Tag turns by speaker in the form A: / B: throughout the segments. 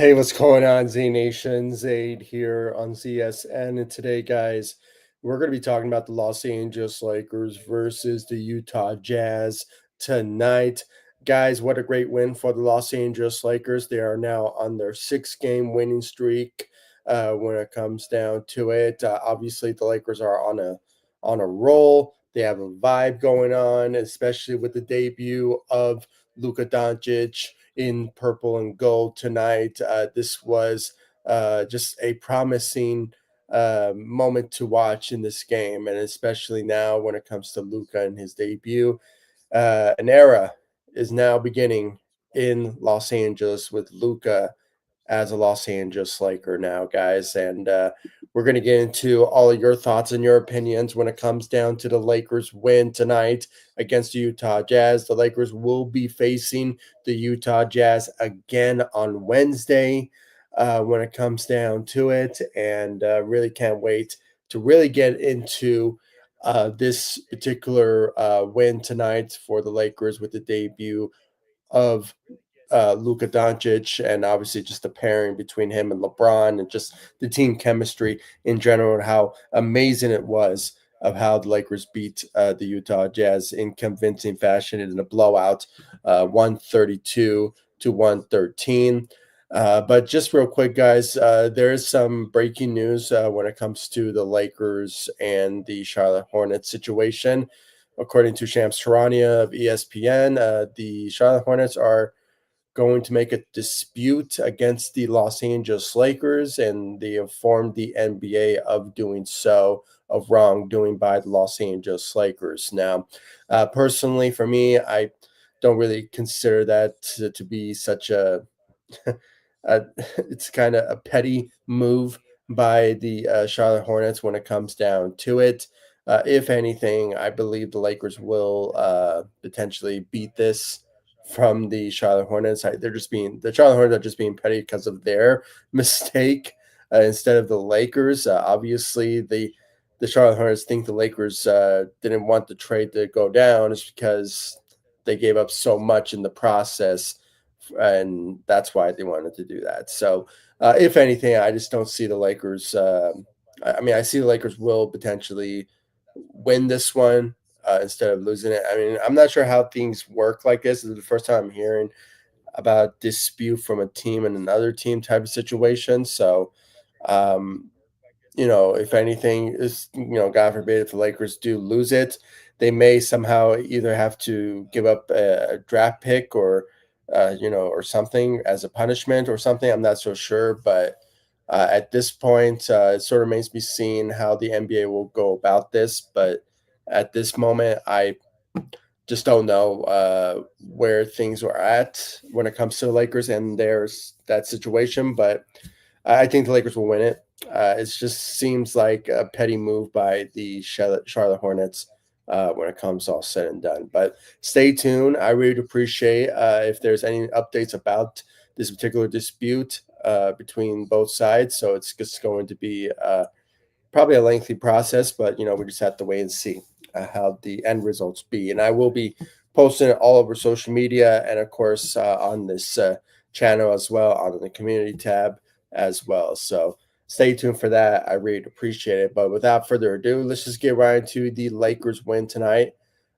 A: Hey, what's going on, Z Nation? Zaid here on ZSN. And today, guys, we're going to be talking about the Los Angeles Lakers versus the Utah Jazz tonight. Guys, what a great win for the Los Angeles Lakers. They are now on their 6-game winning streak when it comes down to it. Obviously, the Lakers are on a roll. They have a vibe going on, especially with the debut of Luka Doncic in purple and gold tonight. This was just a promising moment to watch in this game, and especially now when it comes to Luka and his debut. An era is now beginning in Los Angeles with Luka as a Los Angeles Laker now, guys. And we're going to get into all of your thoughts and your opinions when it comes down to the Lakers win tonight against the Utah Jazz. The Lakers will be facing the Utah Jazz again on Wednesday when it comes down to it. And really can't wait to really get into this particular win tonight for the Lakers with the debut of Luka Doncic, and obviously just the pairing between him and LeBron, and just the team chemistry in general, and how amazing it was of how the Lakers beat the Utah Jazz in convincing fashion in a blowout, 132-113. But just real quick, guys, there is some breaking news when it comes to the Lakers and the Charlotte Hornets situation. According to Shams Charania of ESPN, the Charlotte Hornets are going to make a dispute against the Los Angeles Lakers, and they informed the NBA of doing so, of wrongdoing by the Los Angeles Lakers. Now, personally, for me, I don't really consider that to be such a, it's kind of a petty move by the Charlotte Hornets when it comes down to it. If anything, I believe the Lakers will potentially beat this from the Charlotte Hornets. The Charlotte Hornets are just being petty because of their mistake instead of the Lakers. Obviously, the Charlotte Hornets think the Lakers didn't want the trade to go down is because they gave up so much in the process, and that's why they wanted to do that. So, if anything, I just don't see the Lakers. I mean, I see the Lakers will potentially win this one instead of losing it. I mean, I'm not sure how things work like this. This is the first time I'm hearing about dispute from a team and another team type of situation. So, um, if anything is, God forbid, if the Lakers do lose it, they may somehow either have to give up a draft pick or something as a punishment or something. I'm not so sure, but at this point, it sort of remains to be seen how the NBA will go about this. But at this moment, I just don't know where things are at when it comes to the Lakers and there's that situation. But I think the Lakers will win it. It just seems like a petty move by the Charlotte Hornets when it comes all said and done. But stay tuned. I really appreciate if there's any updates about this particular dispute between both sides. So it's just going to be probably a lengthy process, but we just have to wait and see how the end results be. And I will be posting it all over social media and, of course, on this channel as well, on the community tab as well. So stay tuned for that. I really appreciate it. But without further ado, let's just get right into the Lakers win tonight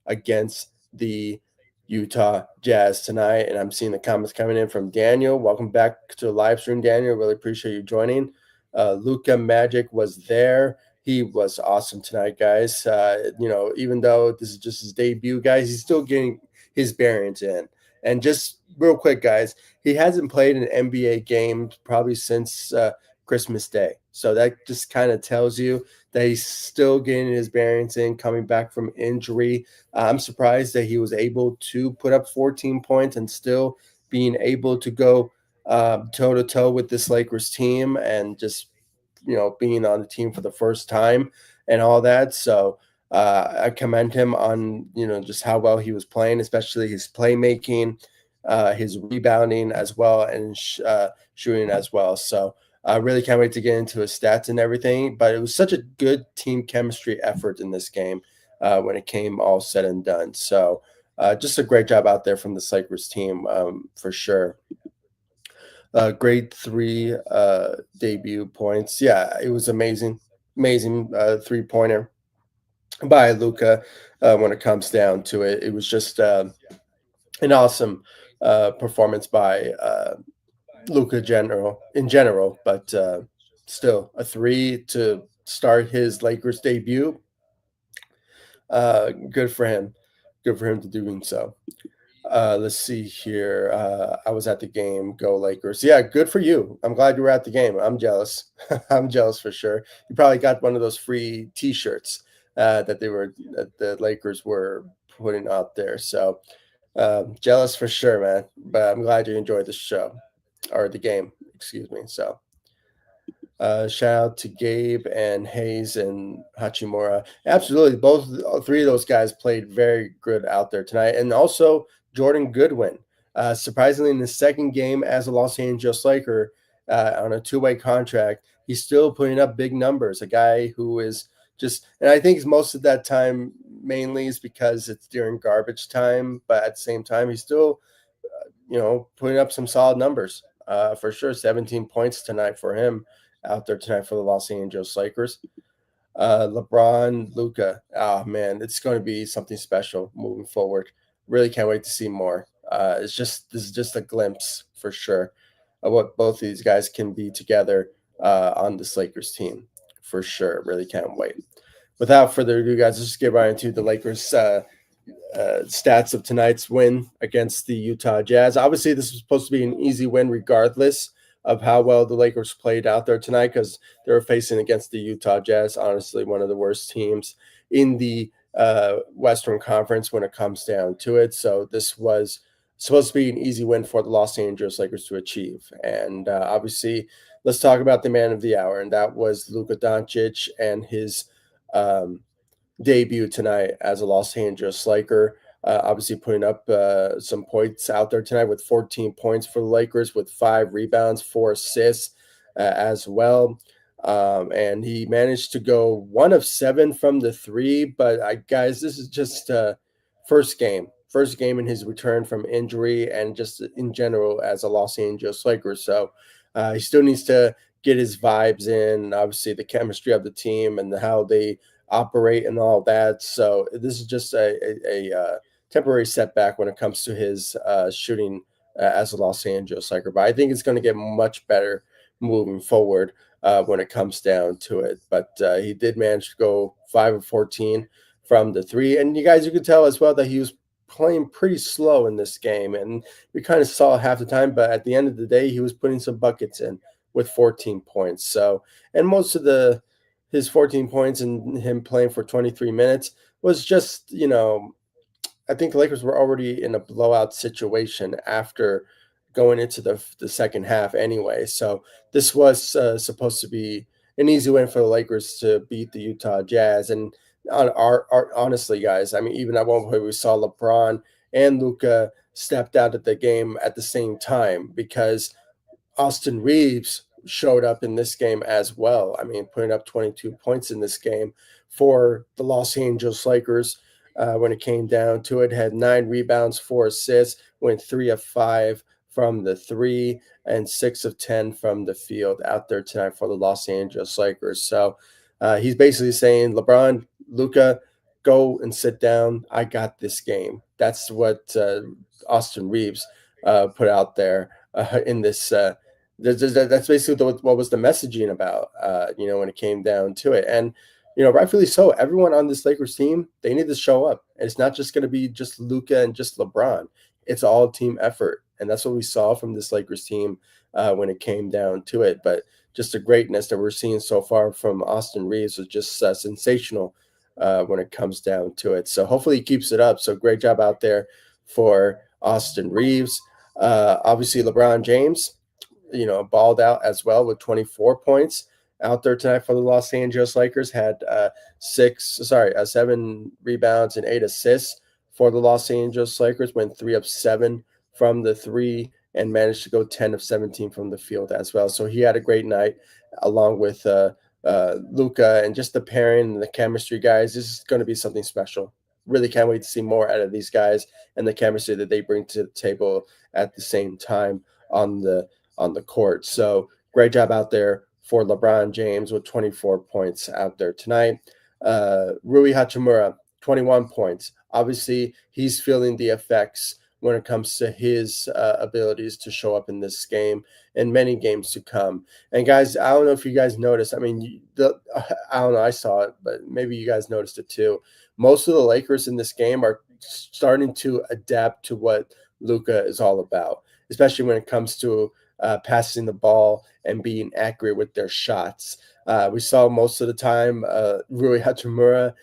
A: against the Utah Jazz tonight. And I'm seeing the comments coming in from Daniel. Welcome back to the live stream, Daniel. Really appreciate you joining. Luka Magic was there. He was awesome tonight, guys. Even though this is just his debut, guys, he's still getting his bearings in. And just real quick, guys, he hasn't played an NBA game probably since Christmas Day. So that just kind of tells you that he's still getting his bearings in, coming back from injury. I'm surprised that he was able to put up 14 points and still being able to go toe to toe with this Lakers team, and just being on the team for the first time and all that. So I commend him on just how well he was playing, especially his playmaking, his rebounding as well, and shooting as well. So I really can't wait to get into his stats and everything. But it was such a good team chemistry effort in this game when it came all said and done. So just a great job out there from the Lakers team for sure. Grade three debut points. Yeah, it was amazing, amazing 3 pointer by Luka. When it comes down to it, it was just an awesome performance by Luka general in general, but still a three to start his Lakers debut. Good for him. Good for him to doing so. Let's see here. I was at the game. Go Lakers. Yeah, good for you. I'm glad you were at the game. I'm jealous. I'm jealous for sure. You probably got one of those free T-shirts that the Lakers were putting out there. So jealous for sure, man. But I'm glad you enjoyed the show or the game. Excuse me. So shout out to Gabe and Hayes and Hachimura. Absolutely, both all three of those guys played very good out there tonight, and also Jordan Goodwin. Surprisingly, in the second game as a Los Angeles Laker on a two-way contract, he's still putting up big numbers. A guy who is just, and I think most of that time mainly is because it's during garbage time, but at the same time, he's still putting up some solid numbers for sure. 17 points tonight for him out there tonight for the Los Angeles Lakers. LeBron, Luka. Oh man, it's going to be something special moving forward. Really can't wait to see more. This is just a glimpse for sure of what both of these guys can be together on this Lakers team for sure. Really can't wait. Without further ado, guys, let's just get right into the Lakers stats of tonight's win against the Utah Jazz. Obviously, this was supposed to be an easy win, regardless of how well the Lakers played out there tonight, because they were facing against the Utah Jazz, honestly, one of the worst teams in the Western Conference when it comes down to it. So this was supposed to be an easy win for the Los Angeles Lakers to achieve. And obviously, let's talk about the man of the hour, and that was Luka Doncic and his um, debut tonight as a Los Angeles Laker. Obviously, putting up some points out there tonight with 14 points for the Lakers, with 5 rebounds, 4 assists as well. And he managed to go 1 of 7 from the three. But guys, this is just first game in his return from injury, and just in general as a Los Angeles Lakers. So he still needs to get his vibes in. Obviously, the chemistry of the team and how they operate and all that. So this is just a temporary setback when it comes to his shooting as a Los Angeles Laker. But I think it's going to get much better moving forward when it comes down to it. But he did manage to go 5 of 14 from the three. And you could tell as well that he was playing pretty slow in this game. And we kind of saw half the time, but at the end of the day, he was putting some buckets in with 14 points. So, and most of his 14 points and him playing for 23 minutes was just, I think the Lakers were already in a blowout situation after going into the second half anyway. So this was supposed to be an easy win for the Lakers to beat the Utah Jazz. And honestly, guys, I mean, even at one point we saw LeBron and Luka stepped out of the game at the same time, because Austin Reeves showed up in this game as well. I mean, putting up 22 points in this game for the Los Angeles Lakers. When it came down to it, had 9 rebounds, 4 assists, went 3 of 5 from the three, and 6 of 10 from the field out there tonight for the Los Angeles Lakers. So he's basically saying, LeBron, Luka, go and sit down. I got this game. That's what Austin Reeves put out there in this. That's basically what was the messaging about, when it came down to it. And, rightfully so, everyone on this Lakers team, they need to show up. And it's not just going to be just Luka and just LeBron. It's all team effort. And that's what we saw from this Lakers team when it came down to it. But just the greatness that we're seeing so far from Austin Reeves was just sensational when it comes down to it. So hopefully he keeps it up. So great job out there for Austin Reeves. Obviously, LeBron James, balled out as well with 24 points out there tonight for the Los Angeles Lakers. Had 7 rebounds and 8 assists for the Los Angeles Lakers. Went 3 of 7 from the three and managed to go 10 of 17 from the field as well. So he had a great night along with Luka, and just the pairing and the chemistry, guys. This is going to be something special. Really can't wait to see more out of these guys and the chemistry that they bring to the table at the same time on the on the court. So great job out there for LeBron James with 24 points out there tonight. Rui Hachimura, 21 points. Obviously, he's feeling the effects when it comes to his abilities to show up in this game and many games to come. And guys, I don't know if you guys noticed. I mean, I don't know. I saw it, but maybe you guys noticed it too. Most of the Lakers in this game are starting to adapt to what Luka is all about, especially when it comes to passing the ball and being accurate with their shots. We saw most of the time Rui Hachimura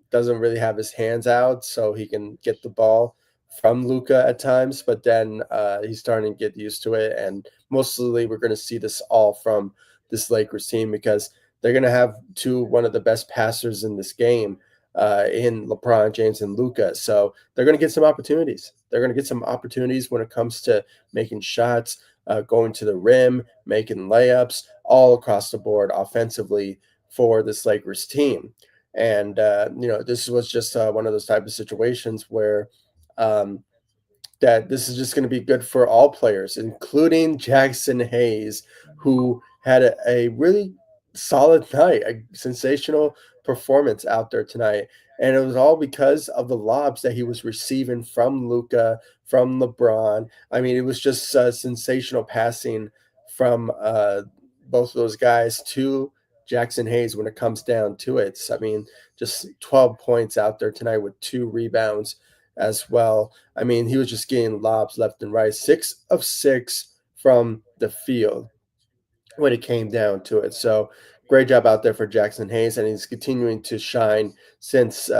A: doesn't really have his hands out, so he can get the ball from Luka at times, but then he's starting to get used to it. And mostly we're going to see this all from this Lakers team because they're going to have one of the best passers in this game in LeBron James and Luka. So they're going to get some opportunities. They're going to get some opportunities when it comes to making shots, going to the rim, making layups, all across the board offensively for this Lakers team. And, this was just one of those type of situations where um, that this is just going to be good for all players, including Jackson Hayes, who had a really solid night, a sensational performance out there tonight. And it was all because of the lobs that he was receiving from Luka, from LeBron. I mean, it was just sensational passing from both of those guys to Jackson Hayes when it comes down to it. So, I mean, just 12 points out there tonight with 2 rebounds as well. I mean, he was just getting lobs left and right, 6 of 6 from the field when it came down to it. So great job out there for Jackson Hayes, and he's continuing to shine since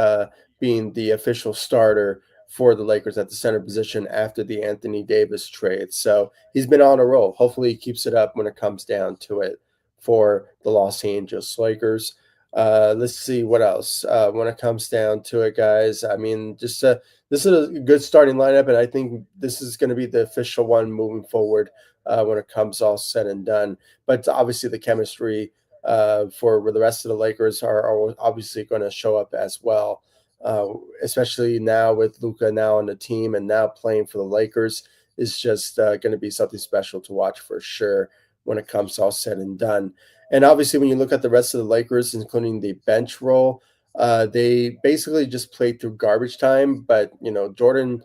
A: being the official starter for the Lakers at the center position after the Anthony Davis trade. So he's been on a roll. Hopefully, he keeps it up when it comes down to it for the Los Angeles Lakers. Let's see what else when it comes down to it, guys. I mean, this is a good starting lineup, and I think this is going to be the official one moving forward when it comes all said and done. But obviously, the chemistry for the rest of the Lakers are obviously going to show up as well, especially now with Luka now on the team and now playing for the Lakers is just going to be something special to watch for sure when it comes all said and done. And obviously, when you look at the rest of the Lakers, including the bench role, they basically just played through garbage time. But Jordan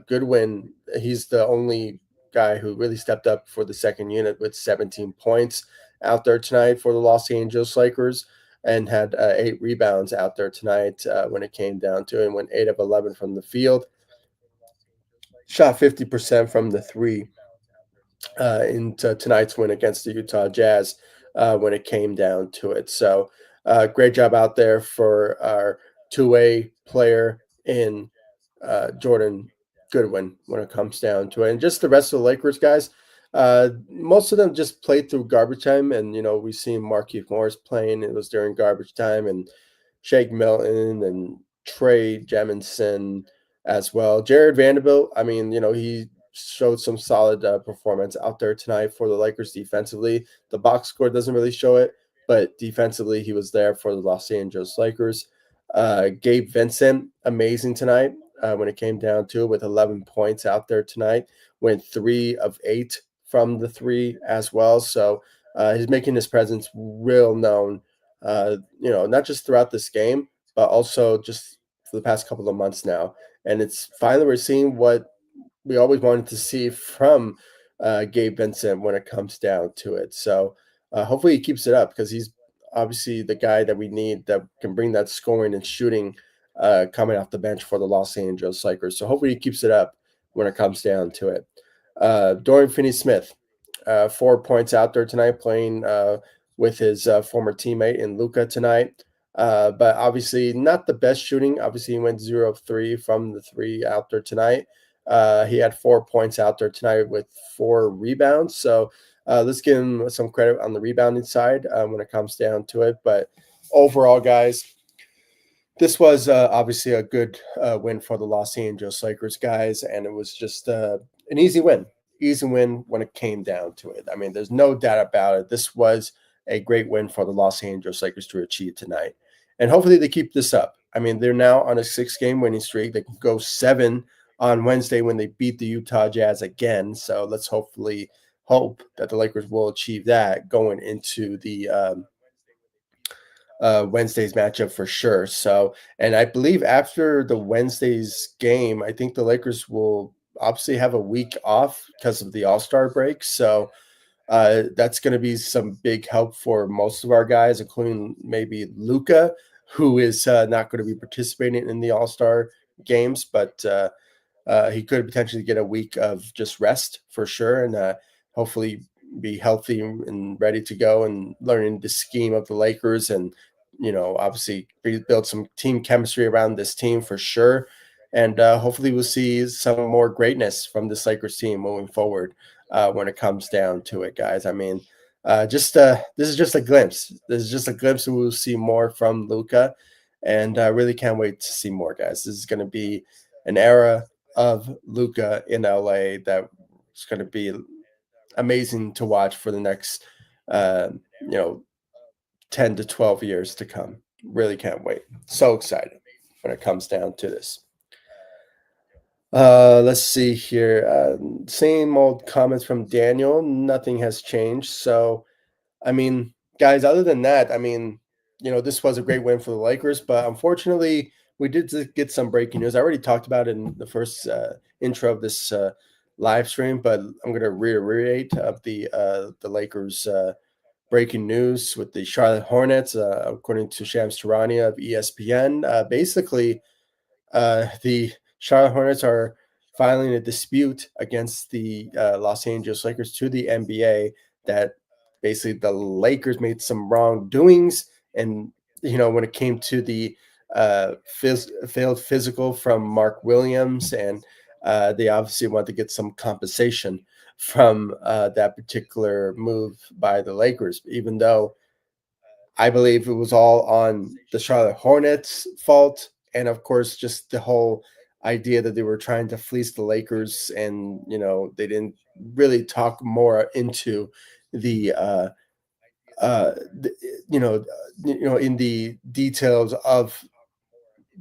A: Goodwin, he's the only guy who really stepped up for the second unit with 17 points out there tonight for the Los Angeles Lakers and had 8 rebounds out there tonight when it came down to it, and went 8 of 11 from the field, shot 50% from the three into tonight's win against the Utah Jazz when it came down to it. So great job out there for our two-way player in Jordan Goodwin when it comes down to it. And just the rest of the Lakers guys, most of them just played through garbage time. And, we've seen Markieff Morris playing. It was during garbage time. And Shake Milton and Trey Jemison as well. Jared Vanderbilt, I mean, he showed some solid performance out there tonight for the Lakers defensively. The box score doesn't really show it, but defensively, he was there for the Los Angeles Lakers. Gabe Vincent, amazing tonight when it came down to it with 11 points out there tonight. Went 3 of 8 from the three as well. So he's making his presence real known, not just throughout this game, but also just for the past couple of months now. And it's finally we're seeing what we always wanted to see from Gabe Vincent when it comes down to it. So hopefully he keeps it up because he's obviously the guy that we need that can bring that scoring and shooting coming off the bench for the Los Angeles Lakers. So hopefully he keeps it up when it comes down to it. Dorian Finney-Smith, 4 points out there tonight playing with his former teammate in Luka tonight. But obviously not the best shooting. Obviously he went 0 of 3 from the three out there tonight. He had 4 points out there tonight with 4 rebounds. So let's give him some credit on the rebounding side when it comes down to it. But overall, guys, this was obviously a good win for the Los Angeles Lakers, guys. And it was just an easy win. Easy win when it came down to it. I mean, there's no doubt about it. This was a great win for the Los Angeles Lakers to achieve tonight. And hopefully they keep this up. I mean, they're now on a 6-game winning streak. They can go 7 on Wednesday when they beat the Utah Jazz again. So let's hopefully hope that the Lakers will achieve that going into the Wednesday's matchup for sure. So, and I believe after the Wednesday's game, I think the Lakers will obviously have a week off because of the All Star break. So, that's going to be some big help for most of our guys, including maybe Luka, who is not going to be participating in the All Star games, but he could potentially get a week of just rest for sure, and hopefully be healthy and ready to go and learning the scheme of the Lakers, and obviously build some team chemistry around this team for sure. And hopefully we'll see some more greatness from this Lakers team moving forward when it comes down to it, guys. I mean, just this is just a glimpse. This is just a glimpse, and we'll see more from Luka, and I really can't wait to see more, guys. This is going to be an era of Luka in LA that is going to be amazing to watch for the next, uh, you know, 10 to 12 years to come. Really can't wait. So excited when it comes down to this. Let's see here. Same old comments from Daniel. Nothing has changed. So, I mean, guys, other than that, I mean, this was a great win for the Lakers, but unfortunately, we did get some breaking news. I already talked about it in the first intro of this live stream, but I'm going to reiterate of the Lakers breaking news with the Charlotte Hornets, according to Shams Charania of ESPN. Basically, the Charlotte Hornets are filing a dispute against the Los Angeles Lakers to the NBA that basically the Lakers made some wrongdoings, and when it came to the failed physical from Mark Williams, and they obviously want to get some compensation from that particular move by the Lakers, even though I believe it was all on the Charlotte Hornets' fault, and of course, just the whole idea that they were trying to fleece the Lakers, and they didn't really talk more into the the, in the details of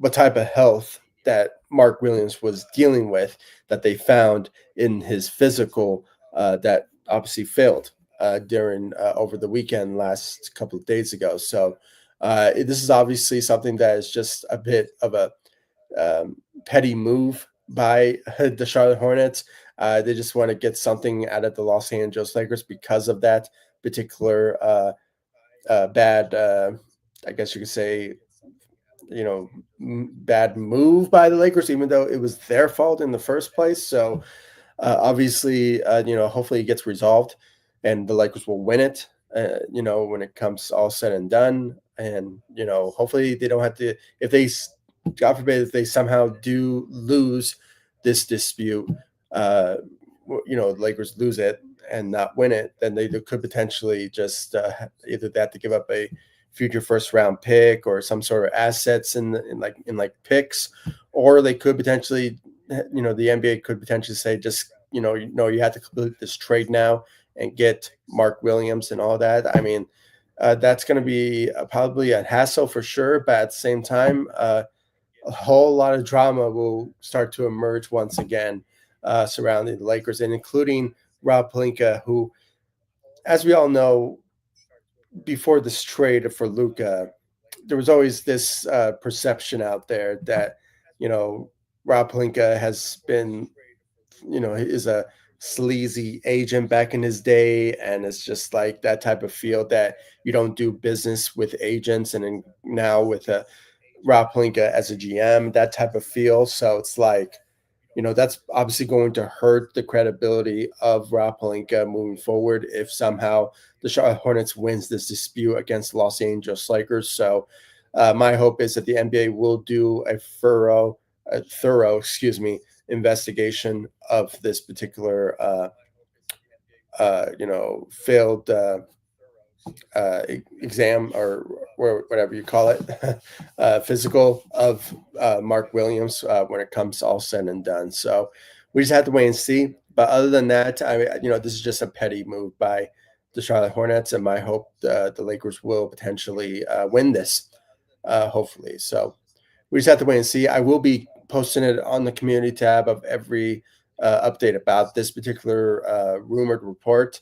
A: what type of health that Mark Williams was dealing with that they found in his physical that obviously failed during over the weekend last couple of days ago. So this is obviously something that is just a bit of a petty move by the Charlotte Hornets. They just want to get something out of the Los Angeles Lakers because of that particular bad, I guess you could say, bad move by the Lakers, even though it was their fault in the first place. So obviously, hopefully it gets resolved and the Lakers will win it, when it comes all said and done. And, hopefully they don't have to, if they, God forbid, if they somehow do lose this dispute, the Lakers lose it and not win it, then they could potentially just either they have to give up a future first round pick or some sort of assets in like picks, or they could potentially, the NBA could potentially say just you have to complete this trade now and get Mark Williams and all that. I mean, that's going to be probably a hassle for sure, but at the same time, a whole lot of drama will start to emerge once again surrounding the Lakers, and including Rob Pelinka, who, as we all know, before this trade for Luka, there was always this perception out there that you know Rob Pelinka has been, is a sleazy agent back in his day, and it's just like that type of feel that you don't do business with agents, and then now with Rob Pelinka as a GM, that type of feel. So it's like, that's obviously going to hurt the credibility of Rob Pelinka moving forward if somehow the Charlotte Hornets wins this dispute against Los Angeles Lakers. So my hope is that the NBA will do a thorough, investigation of this particular, failed exam or whatever you call it, physical of Mark Williams when it comes all said and done. So we just have to wait and see. But other than that, this is just a petty move by the Charlotte Hornets, and my hope the Lakers will potentially win this, hopefully. So we just have to wait and see. I will be posting it on the community tab of every update about this particular rumored report,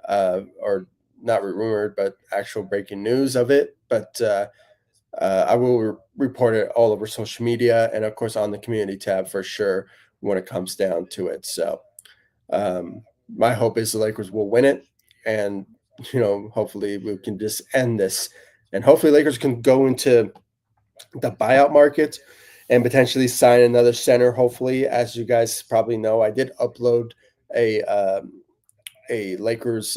A: or not rumored, but actual breaking news of it. But I will report it all over social media and, of course, on the community tab for sure when it comes down to it. So my hope is the Lakers will win it, and hopefully we can just end this, and hopefully Lakers can go into the buyout market and potentially sign another center. Hopefully, as you guys probably know, I did upload a Lakers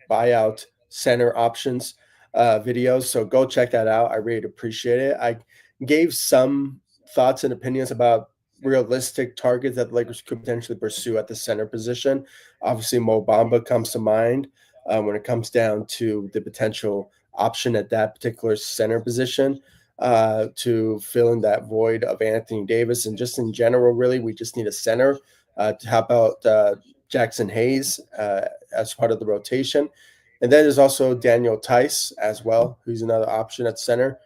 A: buyout center options videos. So go check that out. I really appreciate it. I gave some thoughts and opinions about realistic targets that the Lakers could potentially pursue at the center position. Obviously, Mo Bamba comes to mind when it comes down to the potential option at that particular center position to fill in that void of Anthony Davis. And just in general, really, we just need a center. How about Jackson Hayes as part of the rotation? And then there's also Daniel Tice as well, who's another option at center.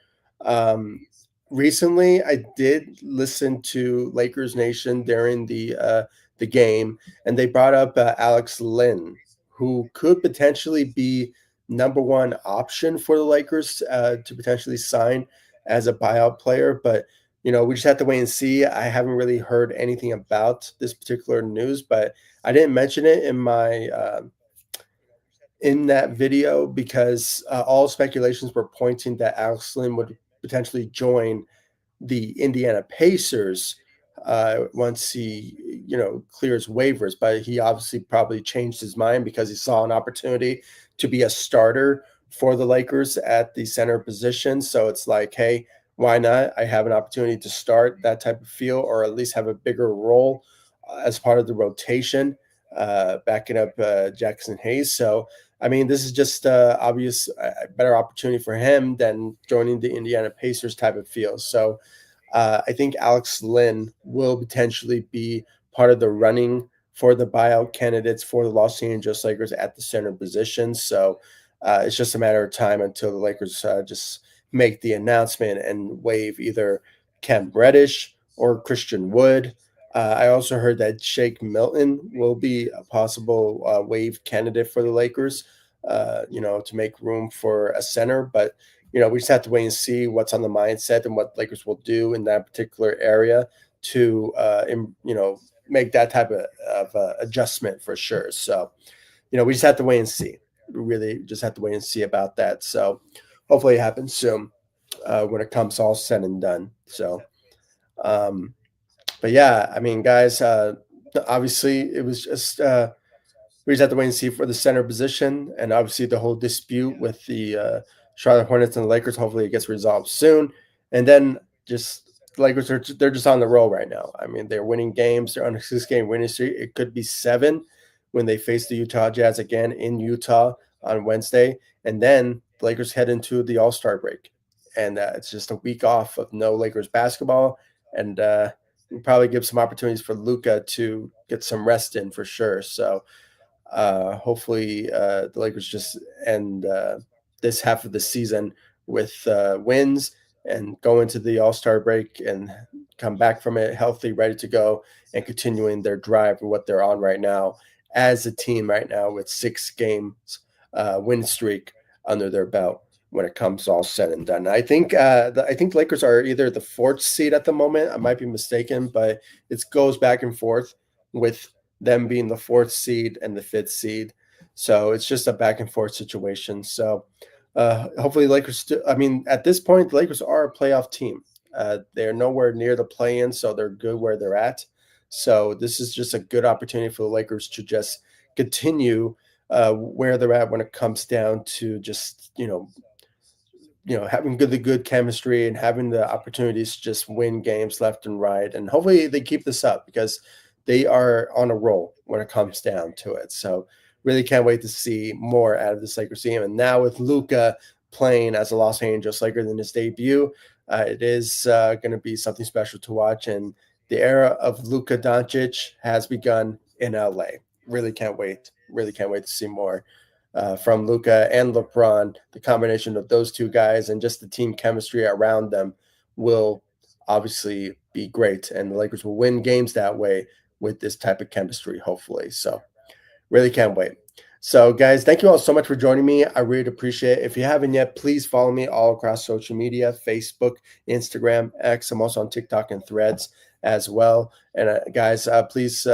A: Recently, I did listen to Lakers Nation during the game, and they brought up Alex Lynn, who could potentially be number one option for the Lakers to potentially sign as a buyout player. But we just have to wait and see. I haven't really heard anything about this particular news, but I didn't mention it in my in that video because all speculations were pointing that Alex Lynn would potentially join the Indiana Pacers once he, clears waivers. But he obviously probably changed his mind because he saw an opportunity to be a starter for the Lakers at the center position. So it's like, hey, why not? I have an opportunity to start that type of feel, or at least have a bigger role as part of the rotation, backing up Jackson Hayes. So I mean, this is just obvious a better opportunity for him than joining the Indiana Pacers type of feel. So I think Alex Lynn will potentially be part of the running for the buyout candidates for the Los Angeles Lakers at the center position. So it's just a matter of time until the Lakers just make the announcement and waive either Cam Reddish or Christian Wood. I also heard that Shake Milton will be a possible waive candidate for the Lakers, to make room for a center. But, we just have to wait and see what's on the mindset and what Lakers will do in that particular area to, make that type of adjustment for sure. So, we just have to wait and see. We really just have to wait and see about that. So hopefully it happens soon when it comes all said and done. So, but yeah, I mean, guys, obviously it was just we just have to wait and see for the center position, and obviously the whole dispute with the Charlotte Hornets and the Lakers. Hopefully, it gets resolved soon, and then just the Lakers they're just on the roll right now. I mean, they're winning games. They're on a 6-game winning streak. It could be 7 when they face the Utah Jazz again in Utah on Wednesday, and then the Lakers head into the All-Star break, and it's just a week off of no Lakers basketball, and we'll probably give some opportunities for Luka to get some rest in for sure. So hopefully the Lakers just end this half of the season with wins and go into the All-Star break and come back from it healthy, ready to go, and continuing their drive and what they're on right now as a team right now with 6 games win streak under their belt when it comes all said and done. I think Lakers are either the 4th seed at the moment. I might be mistaken, but it goes back and forth with them being the 4th seed and the 5th seed. So it's just a back and forth situation. So hopefully Lakers I mean, at this point, the Lakers are a playoff team. They're nowhere near the play-in, so they're good where they're at. So this is just a good opportunity for the Lakers to just continue where they're at when it comes down to just, having good chemistry and having the opportunities to just win games left and right. And hopefully they keep this up because they are on a roll when it comes down to it. So really can't wait to see more out of this Lakers team. And now with Luka playing as a Los Angeles Laker in his debut, it is going to be something special to watch. And the era of Luka Doncic has begun in LA. Really can't wait. Really can't wait to see more from Luka and LeBron. The combination of those two guys and just the team chemistry around them will obviously be great. And the Lakers will win games that way with this type of chemistry, hopefully. So really can't wait. So, guys, thank you all so much for joining me. I really appreciate it. If you haven't yet, please follow me all across social media: Facebook, Instagram, X. I'm also on TikTok and Threads as well. And guys, please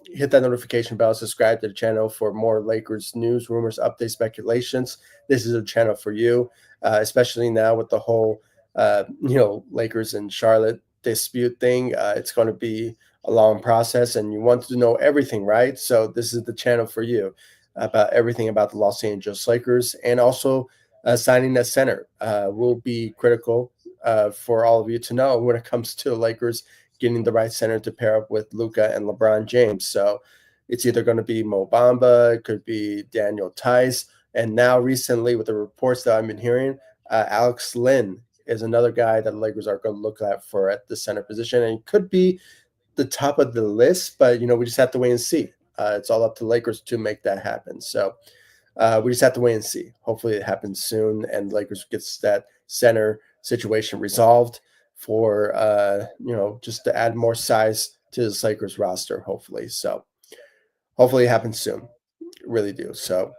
A: hit that notification bell, subscribe to the channel for more Lakers news, rumors, updates, speculations. This is a channel for you, especially now with the whole, Lakers and Charlotte dispute thing. It's going to be a long process and you want to know everything, right? So this is the channel for you about everything about the Los Angeles Lakers, and also signing a center will be critical for all of you to know when it comes to the Lakers getting the right center to pair up with Luka and LeBron James. So it's either going to be Mo Bamba, it could be Daniel Tice, and now recently with the reports that I've been hearing, Alex Lynn is another guy that the Lakers are going to look at for at the center position, and could be the top of the list, but we just have to wait and see. It's all up to Lakers to make that happen. So we just have to wait and see. Hopefully, it happens soon, and Lakers gets that center situation resolved for just to add more size to this Lakers roster. Hopefully, so hopefully it happens soon. Really do. So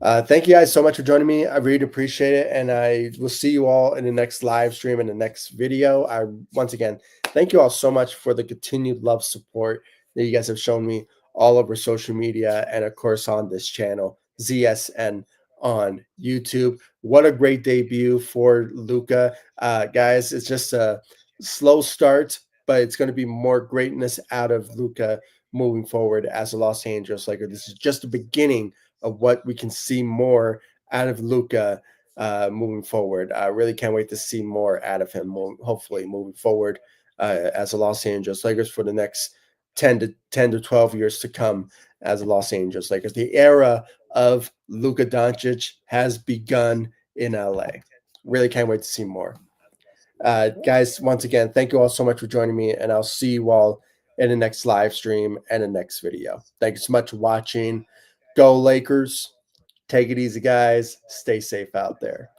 A: thank you guys so much for joining me. I really appreciate it. And I will see you all in the next live stream, in the next video. Once again, thank you all so much for the continued love, support that you guys have shown me all over social media and, of course, on this channel, ZSN on YouTube. What a great debut for Luka. Guys, it's just a slow start, but it's going to be more greatness out of Luka moving forward as a Los Angeles Laker. This is just the beginning of what we can see more out of Luka moving forward. I really can't wait to see more out of him, hopefully moving forward as a Los Angeles Lakers for the next 10 to 12 years to come as a Los Angeles Lakers. The era of Luka Doncic has begun in LA. Really can't wait to see more. Guys, once again, thank you all so much for joining me, and I'll see you all in the next live stream and the next video. Thank you so much for watching. Go Lakers. Take it easy, guys. Stay safe out there.